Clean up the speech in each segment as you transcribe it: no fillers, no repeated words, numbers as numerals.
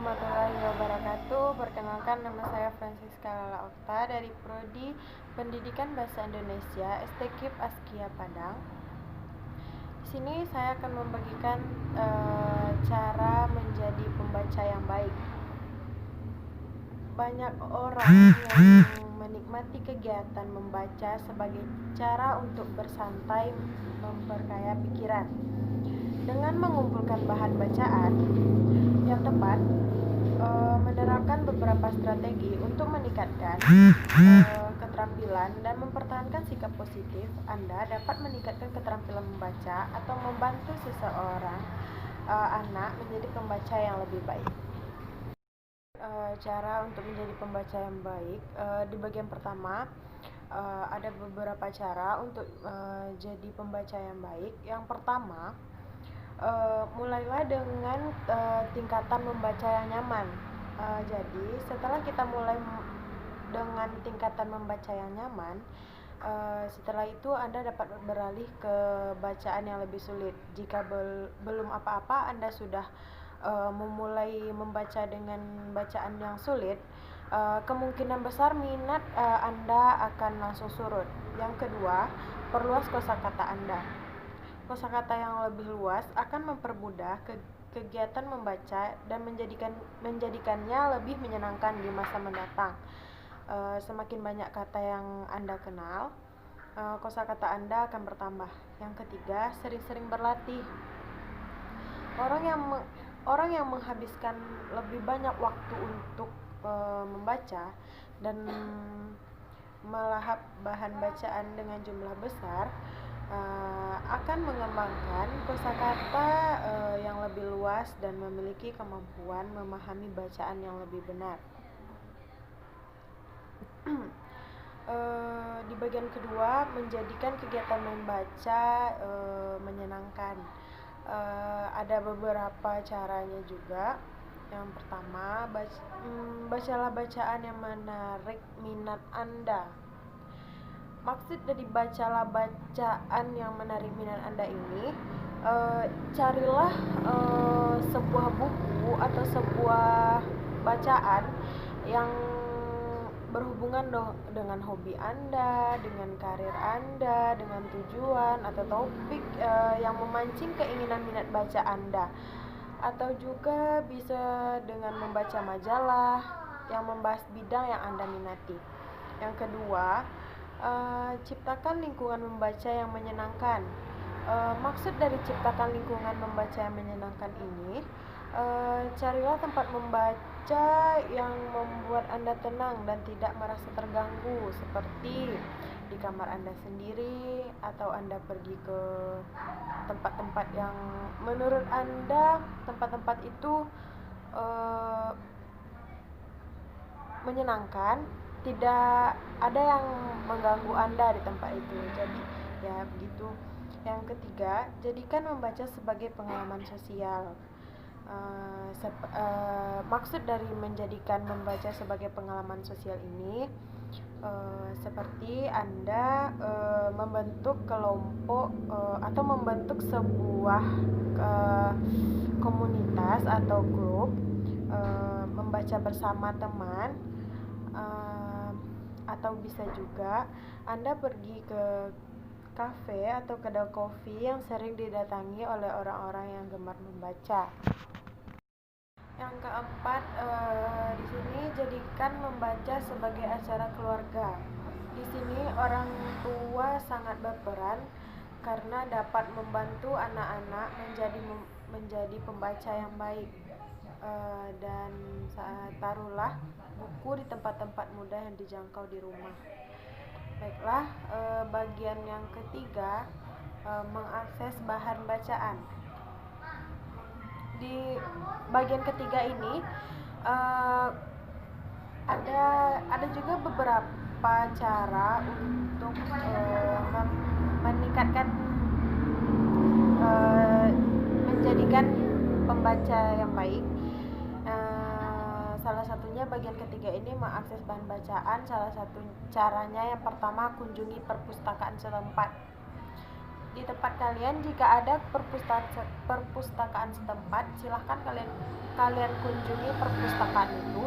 warahmatullahi wabarakatuh. Perkenalkan, nama saya Francisca Lala Okta dari Prodi Pendidikan Bahasa Indonesia STKIP Askia Padang. Di sini saya akan membagikan cara menjadi pembaca yang baik. Banyak orang yang menikmati kegiatan membaca sebagai cara untuk bersantai, memperkaya pikiran. Dengan mengumpulkan bahan bacaan yang tepat, menerapkan beberapa strategi untuk meningkatkan keterampilan dan mempertahankan sikap positif, Anda dapat meningkatkan keterampilan membaca atau membantu seseorang anak menjadi pembaca yang lebih baik. Cara untuk menjadi pembaca yang baik, di bagian pertama ada beberapa cara untuk jadi pembaca yang baik. Yang pertama, mulailah dengan tingkatan membaca yang nyaman. Jadi setelah kita mulai dengan tingkatan membaca yang nyaman, setelah itu Anda dapat beralih ke bacaan yang lebih sulit. Jika belum apa-apa Anda sudah memulai membaca dengan bacaan yang sulit, kemungkinan besar minat Anda akan langsung surut. Yang kedua, perluas kosakata Anda. Kosakata yang lebih luas akan mempermudah kegiatan membaca dan menjadikannya lebih menyenangkan di masa mendatang. Semakin banyak kata yang Anda kenal, kosakata Anda akan bertambah. Yang ketiga, sering-sering berlatih. Orang yang menghabiskan lebih banyak waktu untuk membaca dan melahap bahan bacaan dengan jumlah besar akan mengembangkan kosakata yang lebih luas dan memiliki kemampuan memahami bacaan yang lebih benar. Di bagian kedua, menjadikan kegiatan membaca menyenangkan. Ada beberapa caranya juga. Yang pertama, bacalah bacaan yang menarik minat Anda. Maksud dari bacalah bacaan yang menarik minat Anda ini, carilah sebuah buku atau sebuah bacaan yang berhubungan dengan hobi Anda, dengan karir Anda, dengan tujuan atau topik yang memancing keinginan minat baca Anda. Atau juga bisa dengan membaca majalah yang membahas bidang yang Anda minati. Yang kedua, ciptakan lingkungan membaca yang menyenangkan. Maksud dari ciptakan lingkungan membaca yang menyenangkan ini, carilah tempat membaca yang membuat Anda tenang dan tidak merasa terganggu, seperti di kamar Anda sendiri, atau Anda pergi ke tempat-tempat yang menurut Anda tempat-tempat itu menyenangkan, tidak ada yang mengganggu Anda di tempat itu. Jadi ya begitu. Yang ketiga, jadikan membaca sebagai pengalaman sosial. Maksud dari menjadikan membaca sebagai pengalaman sosial ini, seperti Anda membentuk kelompok atau membentuk sebuah komunitas atau grup, membaca bersama teman, atau bisa juga Anda pergi ke kafe atau kedai kopi yang sering didatangi oleh orang-orang yang gemar membaca. Yang keempat, di sini jadikan membaca sebagai acara keluarga. Di sini orang tua sangat berperan karena dapat membantu anak-anak menjadi pembaca yang baik. Dan taruhlah buku di tempat-tempat mudah yang dijangkau di rumah. Baiklah, bagian yang ketiga, mengakses bahan bacaan. Di bagian ketiga ini ada juga beberapa cara untuk meningkatkan menjadikan pembaca yang baik. Salah satunya bagian ketiga ini mengakses bahan bacaan. Salah satu caranya yang pertama, kunjungi perpustakaan setempat. di tempat kalian jika ada perpustakaan setempat, silahkan kalian kunjungi perpustakaan itu.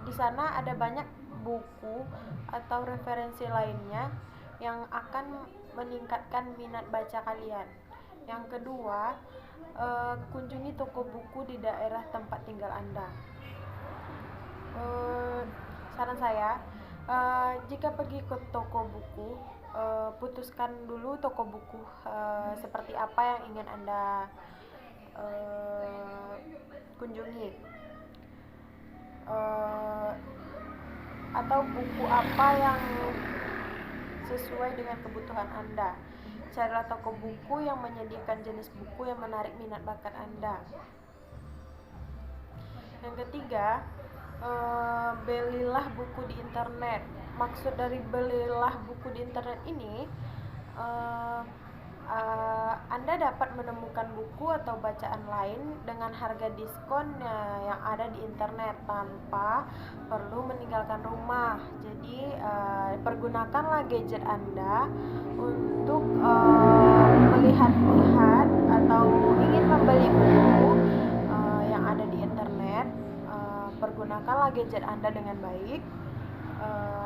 Di sana ada banyak buku atau referensi lainnya yang akan meningkatkan minat baca kalian. Yang kedua, kunjungi toko buku di daerah tempat tinggal Anda. Saran saya, jika pergi ke toko buku, putuskan dulu toko buku seperti apa yang ingin Anda kunjungi, atau buku apa yang sesuai dengan kebutuhan Anda. Carilah toko buku yang menyediakan jenis buku yang menarik minat bakat Anda. Yang ketiga, belilah buku di internet. Maksud dari belilah buku di internet ini, Anda dapat menemukan buku atau bacaan lain dengan harga diskon yang ada di internet tanpa perlu meninggalkan rumah. Jadi pergunakanlah gadget Anda untuk melihat-lihat atau ingin membeli buku yang ada di internet. Pergunakanlah gadget Anda dengan baik.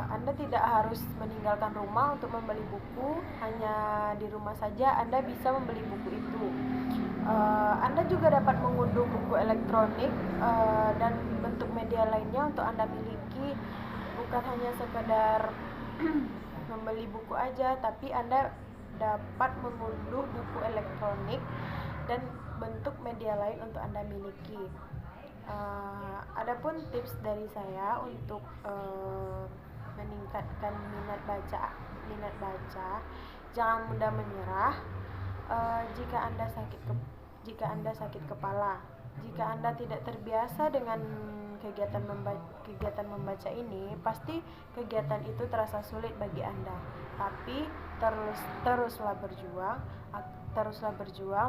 Anda tidak harus meninggalkan rumah untuk membeli buku, hanya di rumah saja Anda bisa membeli buku itu. Anda juga dapat mengunduh buku elektronik dan bentuk media lainnya untuk Anda miliki, bukan hanya sekedar membeli buku aja, tapi Anda dapat mengunduh buku elektronik dan bentuk media lain untuk Anda miliki. Adapun tips dari saya untuk meningkatkan minat baca, jangan mudah menyerah. Jika Anda sakit kepala, jika Anda tidak terbiasa dengan kegiatan membaca ini, pasti kegiatan itu terasa sulit bagi Anda. Tapi teruslah berjuang,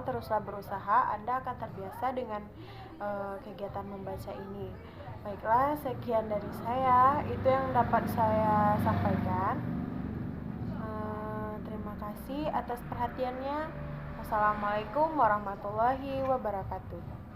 teruslah berusaha. Anda akan terbiasa dengan kegiatan membaca ini. Baiklah, sekian dari saya. Itu yang dapat saya sampaikan. Terima kasih atas perhatiannya. Wassalamualaikum warahmatullahi wabarakatuh.